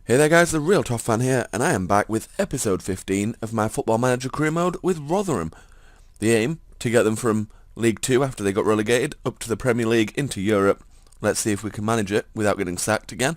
Hey there guys, therealtofffan here, and I am back with episode 15 of my Football Manager career mode with Rotherham. The aim, to get them from League 2 after they got relegated, up to the Premier League into Europe. Let's see if we can manage it without getting sacked again.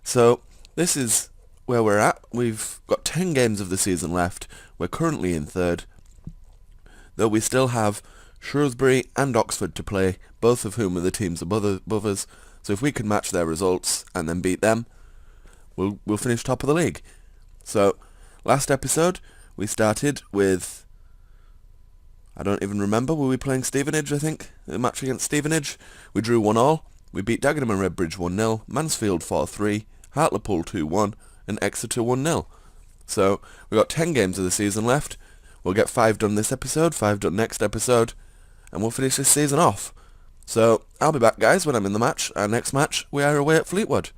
So, this is where we're at. We've got 10 games of the season left. We're currently in third, though we still have Shrewsbury and Oxford to play, both of whom are the teams above us. So if we can match their results and then beat them, we'll finish top of the league. So, last episode, we started with, I don't even remember, were we playing Stevenage, I think? A match against Stevenage. We drew 1-1. We beat Dagenham and Redbridge 1-0, Mansfield 4-3, Hartlepool 2-1, and Exeter 1-0. So, we've got 10 games of the season left. We'll get 5 done this episode, 5 done next episode, and we'll finish this season off. So, I'll be back, guys, when I'm in the match. Our next match, we are away at Fleetwood.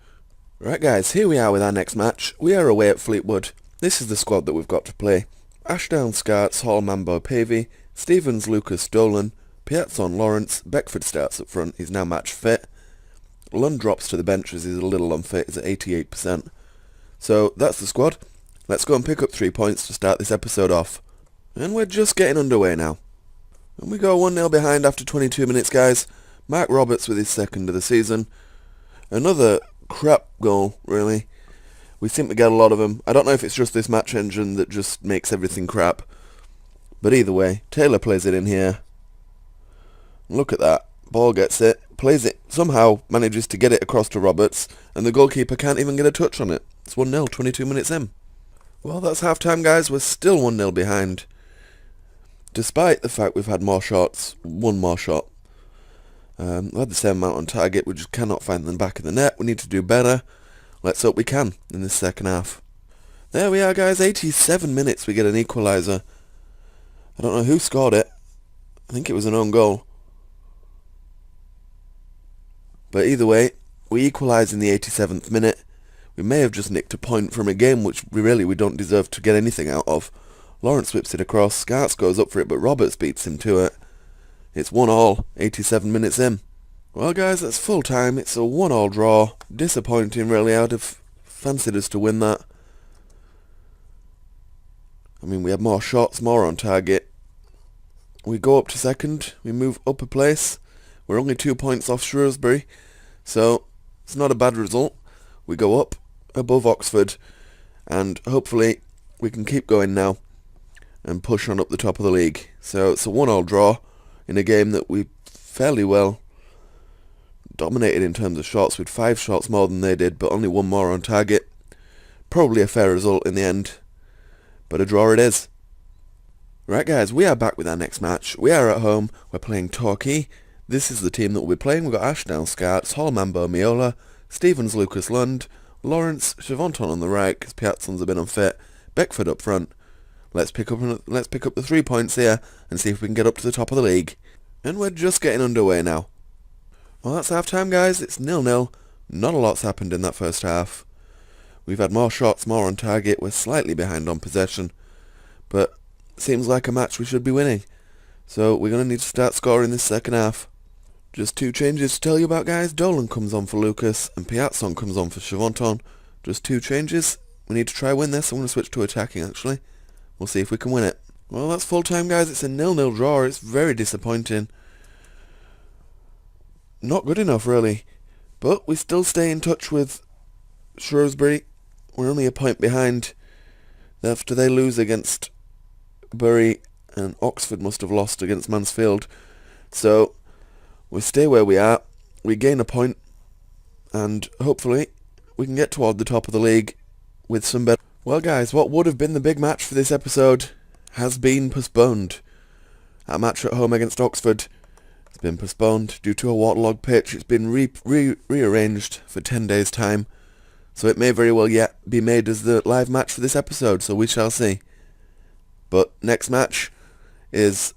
Right guys, here we are with our next match. We are away at Fleetwood. This is the squad that we've got to play. Ashdown, Scarts, Hall, Mambo, Pavey, Stevens, Lucas, Dolan, Piazzon, Lawrence, Beckford starts up front, he's now match fit. Lund drops to the bench as he's a little unfit, he's at 88%. So that's the squad. Let's go and pick up 3 points to start this episode off. And we're just getting underway now. And we go 1-0 behind after 22 minutes, guys. Mark Roberts with his second of the season. Another crap goal, really. We seem to get a lot of them. I don't know if it's just this match engine that just makes everything crap. But either way, Taylor plays it in here. Look at that. Ball gets it, plays it, somehow manages to get it across to Roberts, and the goalkeeper can't even get a touch on it. It's 1-0, 22 minutes in. Well, that's half-time, guys. We're still 1-0 behind. Despite the fact we've had more shots, one more shot. We had the same amount on target, we just cannot find them back in the net. We need to do better. Let's hope we can in this second half. There we are, guys, 87 minutes we get an equaliser. I don't know who scored it. I think it was an own goal. But either way, we equalise in the 87th minute. We may have just nicked a point from a game which we don't deserve to get anything out of. Lawrence whips it across, Scarts goes up for it, but Roberts beats him to it. It's 1-1, 87 minutes in. Well guys, that's full time. It's a 1-1 draw. Disappointing really, I'd have fancied us to win that. I mean, we had more shots, more on target. We go up to second, we move up a place. We're only 2 points off Shrewsbury, so it's not a bad result. We go up above Oxford, and hopefully we can keep going now and push on up the top of the league. So it's a 1-1 draw in a game that we fairly well dominated in terms of shots, with 5 shots more than they did, but only 1 more on target. Probably a fair result in the end, but a draw it is. Right guys, we are back with our next match. We are at home, we're playing Torquay. This is the team that we'll be playing. We've got Ashdown, Scarts, Hall, Mambo, Miola, Stevens, Lucas, Lund, Lawrence, Chavonton on the right, because Piazzon's a bit unfit, Beckford up front. Let's pick up the 3 points here and see if we can get up to the top of the league. And we're just getting underway now. Well, that's half-time, guys. It's 0-0. Not a lot's happened in that first half. We've had more shots, more on target. We're slightly behind on possession. But seems like a match we should be winning. So we're going to need to start scoring this second half. Just 2 changes to tell you about, guys. Dolan comes on for Lucas and Piazzon comes on for Chavonton. Just 2 changes. We need to try win this. I'm going to switch to attacking, actually. We'll see if we can win it. Well, that's full time, guys. It's a 0-0 draw. It's very disappointing. Not good enough, really. But we still stay in touch with Shrewsbury. We're only a point behind after they lose against Bury, and Oxford must have lost against Mansfield. So we stay where we are. We gain a point, and hopefully we can get toward the top of the league with some better... Well guys, what would have been the big match for this episode has been postponed. Our match at home against Oxford has been postponed due to a waterlogged pitch. It's been rearranged for 10 days' time, so it may very well yet be made as the live match for this episode, so we shall see. But next match is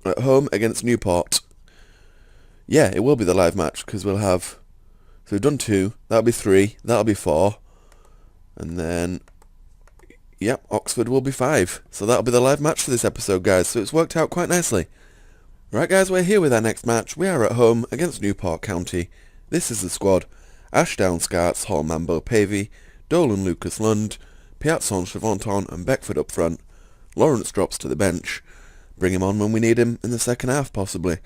at home against Newport. Yeah, it will be the live match, because we'll have... So we've done 2, that'll be 3, that'll be 4... And then, yep, Oxford will be 5. So that'll be the live match for this episode, guys. So it's worked out quite nicely. Right, guys, we're here with our next match. We are at home against Newport County. This is the squad. Ashdown, Scarts, Hall, Mambo, Pavey, Dolan, Lucas Lund, Piazzon, Chavanton and Beckford up front. Lawrence drops to the bench. Bring him on when we need him in the second half, possibly.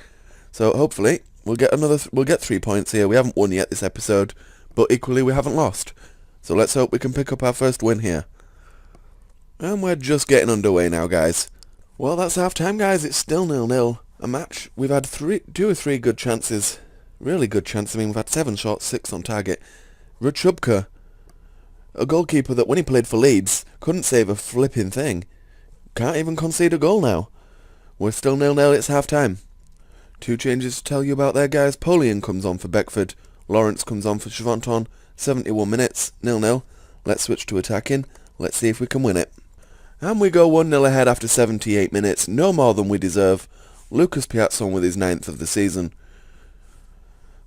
So hopefully we'll get 3 points here. We haven't won yet this episode, but equally we haven't lost. So let's hope we can pick up our first win here. And we're just getting underway now, guys. Well, that's half-time, guys. It's still 0-0. A match. We've had 2 or 3 good chances. Really good chances. I mean, we've had 7 shots, 6 on target. Rutschubka, a goalkeeper that when he played for Leeds couldn't save a flipping thing. Can't even concede a goal now. We're still 0-0. It's half-time. 2 changes to tell you about there, guys. Polian comes on for Beckford. Lawrence comes on for Chavanton. 71 minutes, 0-0. Let's switch to attacking. Let's see if we can win it. And we go 1-0 ahead after 78 minutes. No more than we deserve. Lucas Piazzon with his 9th of the season.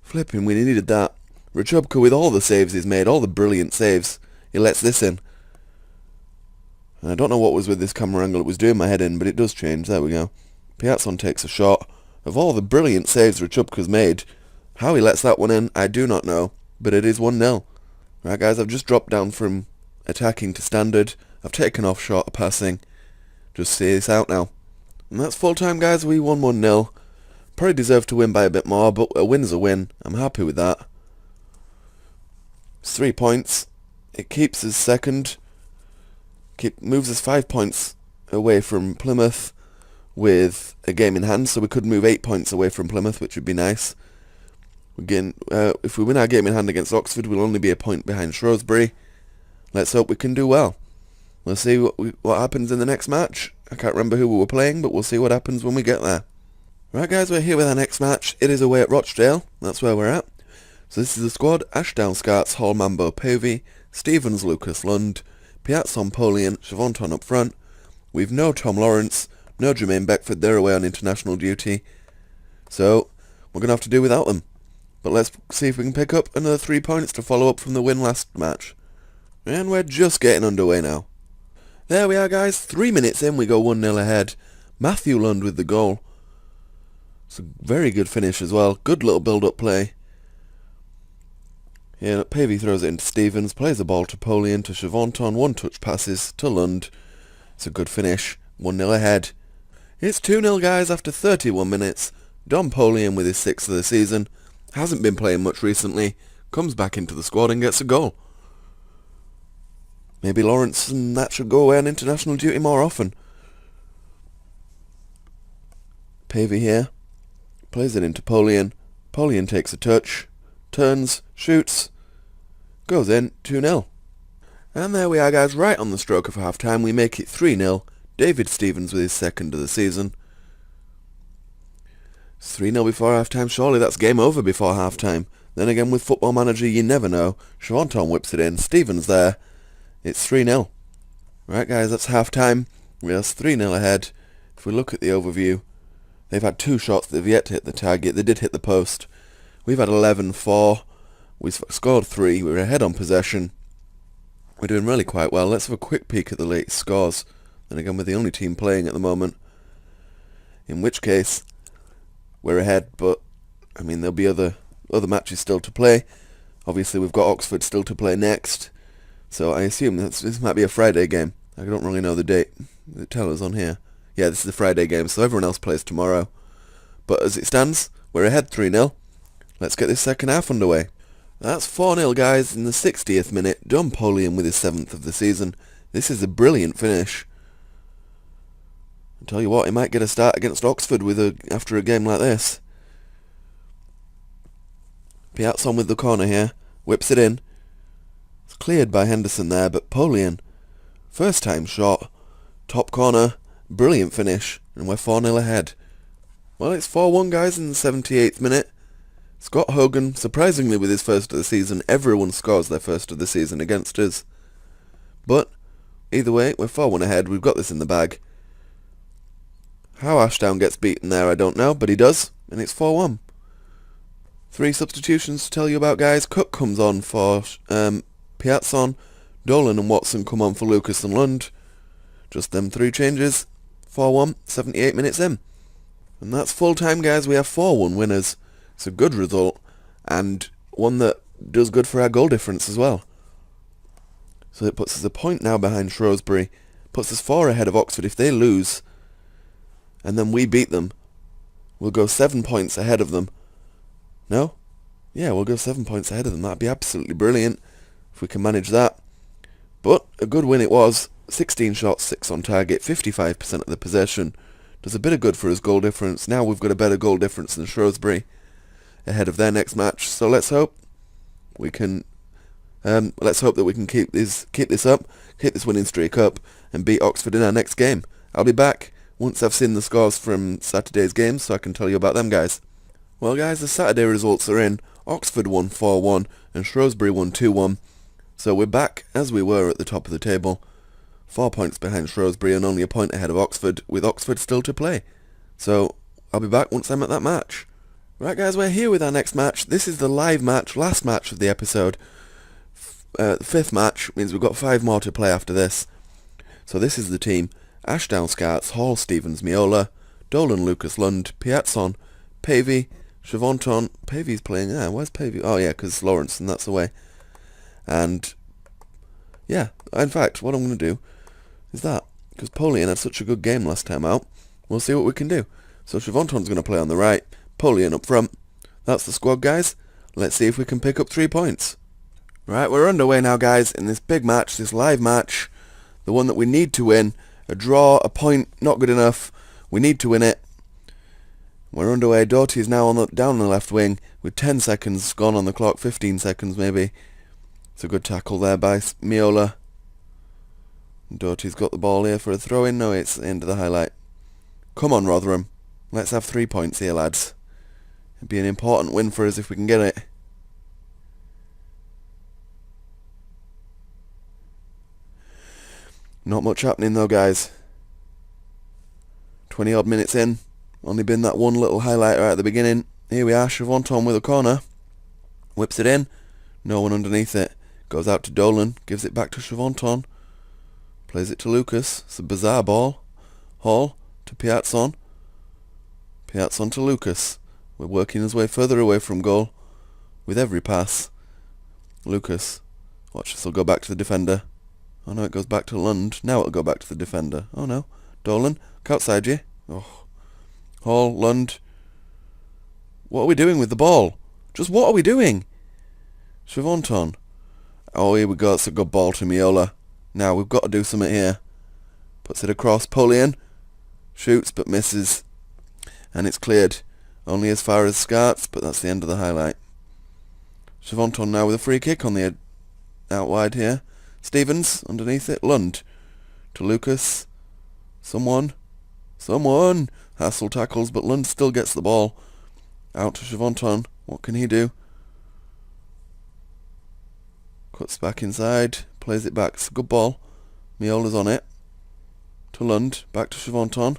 Flipping, we needed that. Rachubka with all the saves he's made, all the brilliant saves. He lets this in. And I don't know what was with this camera angle. It was doing my head in, but it does change. There we go. Piazzon takes a shot. Of all the brilliant saves Rachubka's made, how he lets that one in, I do not know. But it is 1-0. Right, guys, I've just dropped down from attacking to standard. I've taken off short passing. Just see this out now. And that's full time, guys. We won 1-0. Probably deserve to win by a bit more, but a win's a win. I'm happy with that. It's 3 points. It keeps us second. Moves us 5 points away from Plymouth with a game in hand, so we could move 8 points away from Plymouth, which would be nice. Again, if we win our game in hand against Oxford, we'll only be a point behind Shrewsbury. Let's hope we can do well. We'll see what happens in the next match. I can't remember who we were playing, but we'll see what happens when we get there. Right, guys, we're here with our next match. It is away at Rochdale. That's where we're at. So this is the squad. Ashdown, Scarts, Hall, Mambo, Povey, Stevens, Lucas Lund, Piazzon, Polian, Chavanton up front. We've no Tom Lawrence, no Jermaine Beckford. They're away on international duty. So we're going to have to do without them. But let's see if we can pick up another 3 points to follow up from the win last match. And we're just getting underway now. There we are, guys. 3 minutes in, we go 1-0 ahead. Matthew Lund with the goal. It's a very good finish as well. Good little build-up play. Here, Pavey throws it into Stevens, plays the ball to Polian, to Chavanton, 1-touch passes to Lund. It's a good finish. 1-0 ahead. It's 2-0, guys, after 31 minutes. Don Polian with his 6th of the season. Hasn't been playing much recently. Comes back into the squad and gets a goal. Maybe Lawrence and that should go away on international duty more often. Pavey here. Plays it into Polian. Polian takes a touch. Turns. Shoots. Goes in. 2-0. And there we are, guys. Right on the stroke of half-time. We make it 3-0. David Stevens with his 2nd of the season. It's 3-0 before half-time. Surely that's game over before half-time. Then again, with Football Manager, you never know. Chavanton whips it in. Stevens there. It's 3-0. Right, guys, that's half-time. We're 3-0 ahead. If we look at the overview, they've had 2 shots. They've yet to hit the target. They did hit the post. We've had 11-4. We've scored 3. We're ahead on possession. We're doing really quite well. Let's have a quick peek at the latest scores. And again, we're the only team playing at the moment. In which case, we're ahead, but, I mean, there'll be other matches still to play. Obviously, we've got Oxford still to play next. So I assume this might be a Friday game. I don't really know the date. They tell us on here. Yeah, this is a Friday game, so everyone else plays tomorrow. But as it stands, we're ahead 3-0. Let's get this second half underway. That's 4-0, guys, in the 60th minute. Don Polian with his 7th of the season. This is a brilliant finish. I tell you what, he might get a start against Oxford after a game like this. Piazzon with the corner here. Whips it in. It's cleared by Henderson there, but Polian, first time shot, top corner, brilliant finish, and we're 4-0 ahead. Well, it's 4-1, guys, in the 78th minute. Scott Hogan, surprisingly with his 1st of the season, everyone scores their 1st of the season against us. But, either way, we're 4-1 ahead, we've got this in the bag. How Ashdown gets beaten there, I don't know, but he does, and it's 4-1. 3 substitutions to tell you about, guys. Cook comes on for Piazzon, Dolan and Watson come on for Lucas and Lund. Just them 3 changes. 4-1, 78 minutes in. And that's full time, guys. We have 4-1 winners. It's a good result, and one that does good for our goal difference as well. So it puts us a point now behind Shrewsbury. Puts us 4 ahead of Oxford. If they lose, and then we beat them, we'll go 7 points ahead of them. No? Yeah, we'll go 7 points ahead of them. That'd be absolutely brilliant if we can manage that. But a good win it was. 16 shots, 6 on target, 55% of the possession. Does a bit of good for us goal difference. Now we've got a better goal difference than Shrewsbury ahead of their next match. So let's hope we can that we can keep this up, keep this winning streak up, and beat Oxford in our next game. I'll be back once I've seen the scores from Saturday's games, so I can tell you about them, guys. Well, guys, the Saturday results are in. Oxford won 4-1 and Shrewsbury won 2-1. So we're back as we were at the top of the table. 4 points behind Shrewsbury and only a point ahead of Oxford, with Oxford still to play. So I'll be back once I'm at that match. Right, guys, we're here with our next match. This is the live match, last match of the episode. The 5th match means we've got 5 more to play after this. So this is the team: Ashdown Scarts, Hall, Stevens, Miola, Dolan, Lucas, Lund, Piazzon, Pavey, Chevonton. Pavey's playing. Where's Pavey? Oh yeah, because Lawrence, and that's away. And yeah, in fact, what I'm going to do is that, because Polian had such a good game last time out, we'll see what we can do. So Chevonton's going to play on the right, Polian up front. That's the squad, guys. Let's see if we can pick up 3 points. Right, we're underway now, guys, in this big match, this live match, the one that we need to win. A draw, a point, not good enough. We need to win it. We're underway. Doughty is now down on the left wing with 10 seconds gone on the clock, 15 seconds maybe. It's a good tackle there by Miola. Doughty's got the ball here for a throw-in. No, it's the end of the highlight. Come on, Rotherham. Let's have 3 points here, lads. It'd be an important win for us if we can get it. Not much happening though, guys. 20 odd minutes in. Only been that one little highlight right at the beginning. Here we are, Chevonton with a corner. Whips it in. No one underneath it. Goes out to Dolan. Gives it back to Chevonton. Plays it to Lucas. It's a bizarre ball. Hall to Piazzon. Piazzon to Lucas. We're working his way further away from goal with every pass. Lucas. Watch this will go back to the defender. Oh no, it goes back to Lund. Now it'll go back to the defender. Oh no. Dolan, look outside you. Oh. Hall, Lund. What are we doing with the ball? Just what are we doing? Chevonton. Oh, here we go. It's a good ball to Miola. Now we've got to do something here. Puts it across. Polian. Shoots but misses. And it's cleared. Only as far as Scarts, but that's the end of the highlight. Chevonton now with a free kick on the out wide here. Stevens underneath it. Lund to Lucas. Someone. Hassel tackles, but Lund still gets the ball. Out to Chevonton. What can he do? Cuts back inside. Plays it back. It's a good ball. Miola's on it. To Lund. Back to Chevonton.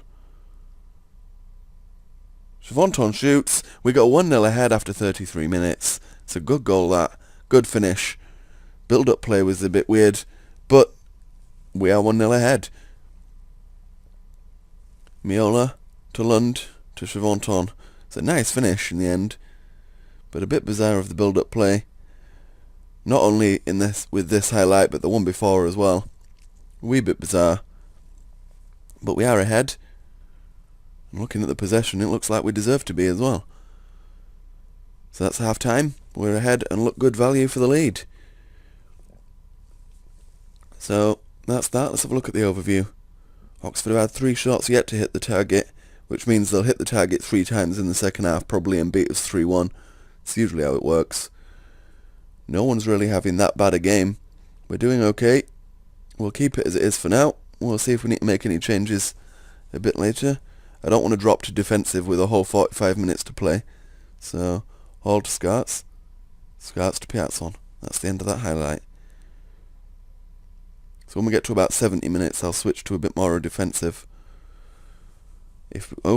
Chevonton shoots. We got 1-0 ahead after 33 minutes. It's a good goal, that. Good finish. Build-up play was a bit weird, but we are 1-0 ahead. Miola to Lund to Chevonton. It's a nice finish in the end, but a bit bizarre of the build-up play. Not only in this with this highlight, but the one before as well. A wee bit bizarre. But we are ahead. And looking at the possession, it looks like we deserve to be as well. So that's half time. We're ahead and look good value for the lead. So that's that. Let's have a look at the overview. Oxford have had 3 shots yet to hit the target, which means they'll hit the target 3 times in the second half probably and beat us 3-1. It's usually how it works. No one's really having that bad a game. We're doing okay. We'll keep it as it is for now. We'll see if we need to make any changes a bit later. I don't want to drop to defensive with a whole 45 minutes to play. So, Hall to Scarts. Scarts to Piazzon. That's the end of that highlight. So when we get to about 70 minutes, I'll switch to a bit more defensive.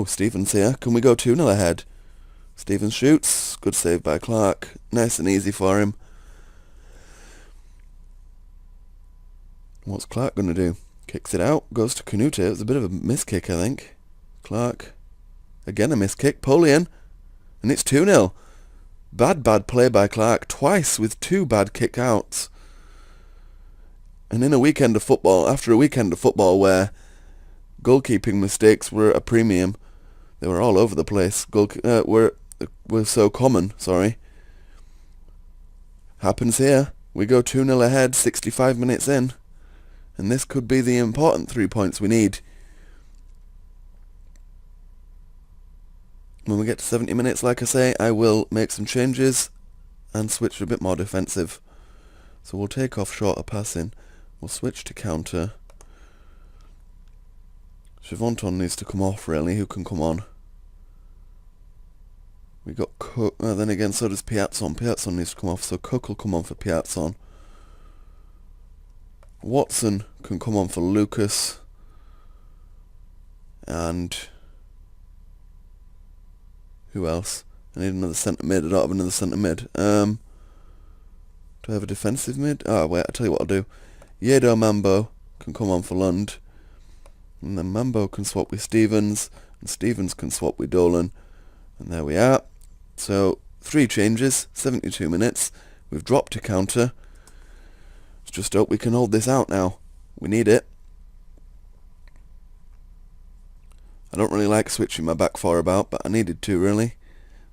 Stevens here. Can we go 2-0 ahead? Stevens shoots. Good save by Clark. Nice and easy for him. What's Clark going to do? Kicks it out. Goes to Canute. It was a bit of a miss-kick, I think. Clark. Again a miss-kick. Polian. And it's 2-0. Bad play by Clark. Twice with 2 bad kick-outs. And in a weekend of football, after a weekend of football where goalkeeping mistakes were a premium, they were all over the place. Were so common. Happens here. We go 2-0 ahead, 65 minutes in, and this could be the important 3 points we need. When we get to 70 minutes, like I say, I will make some changes and switch to a bit more defensive. So we'll take off shorter passing. We'll switch to counter. Sivanton needs to come off, really. Who can come on? We got Cook. Then again, so does Piazzon. Piazzon needs to come off, so Cook will come on for Piazzon. Watson can come on for Lucas. And who else? I need another centre mid. I don't have another centre mid. Do I have a defensive mid? Oh, wait, I'll tell you what I'll do. Yedo Mambo can come on for Lund. And then Mambo can swap with Stevens. And Stevens can swap with Dolan. And there we are. So, 3 changes, 72 minutes. We've dropped to counter. Let's just hope we can hold this out now. We need it. I don't really like switching my back four about, but I needed to, really.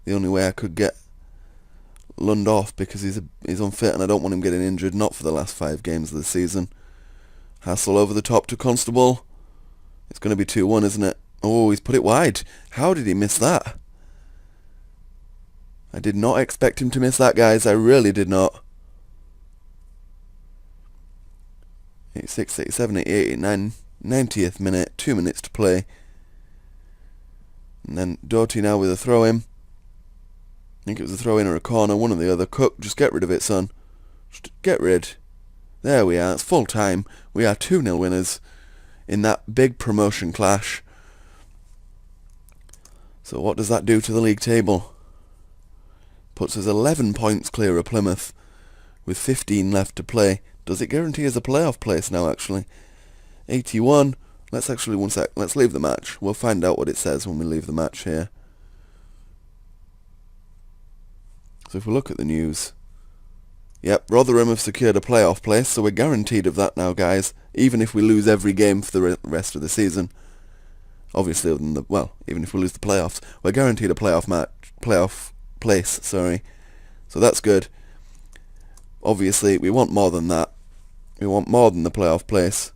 The only way I could get Lund off, because he's unfit and I don't want him getting injured, not for the last 5 games of the season. Hassel over the top to Constable. It's going to be 2-1, isn't it? Oh, he's put it wide. How did he miss that? I did not expect him to miss that, guys. I really did not. 86, 87, 88, 89, 90th minute. 2 minutes to play. And then Doughty now with a throw-in. I think it was a throw-in or a corner, one or the other. Cook, just get rid of it, son. Just get rid. There we are. It's full time. We are 2-0 winners in that big promotion clash. So what does that do to the league table? Puts us 11 points clear of Plymouth with 15 left to play. Does it guarantee us a playoff place now, actually? 81. Let's actually, one sec. Let's leave the match. We'll find out what it says when we leave the match here. So if we look at the news. Yep, Rotherham have secured a playoff place, so we're guaranteed of that now, guys. Even if we lose every game for the rest of the season. Obviously, other than even if we lose the playoffs, we're guaranteed a playoff place, sorry. So that's good. Obviously, we want more than that. We want more than the playoff place.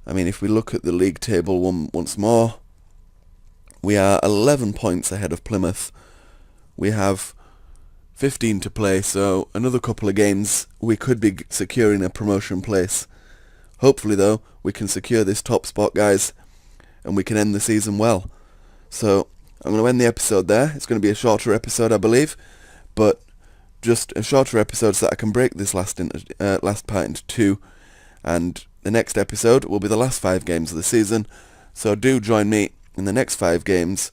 I mean, if we look at the league table once more, we are 11 points ahead of Plymouth. We have 15 to play, so another couple of games we could be securing a promotion place. Hopefully, though, we can secure this top spot, guys, and we can end the season well. So, I'm going to end the episode there. It's going to be a shorter episode, I believe, but just a shorter episode so that I can break this last part into 2, and the next episode will be the last 5 games of the season, so do join me in the next 5 games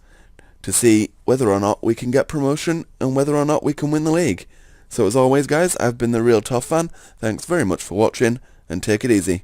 to see whether or not we can get promotion and whether or not we can win the league. So as always, guys, I've been the Real Tough Fan. Thanks very much for watching, and take it easy.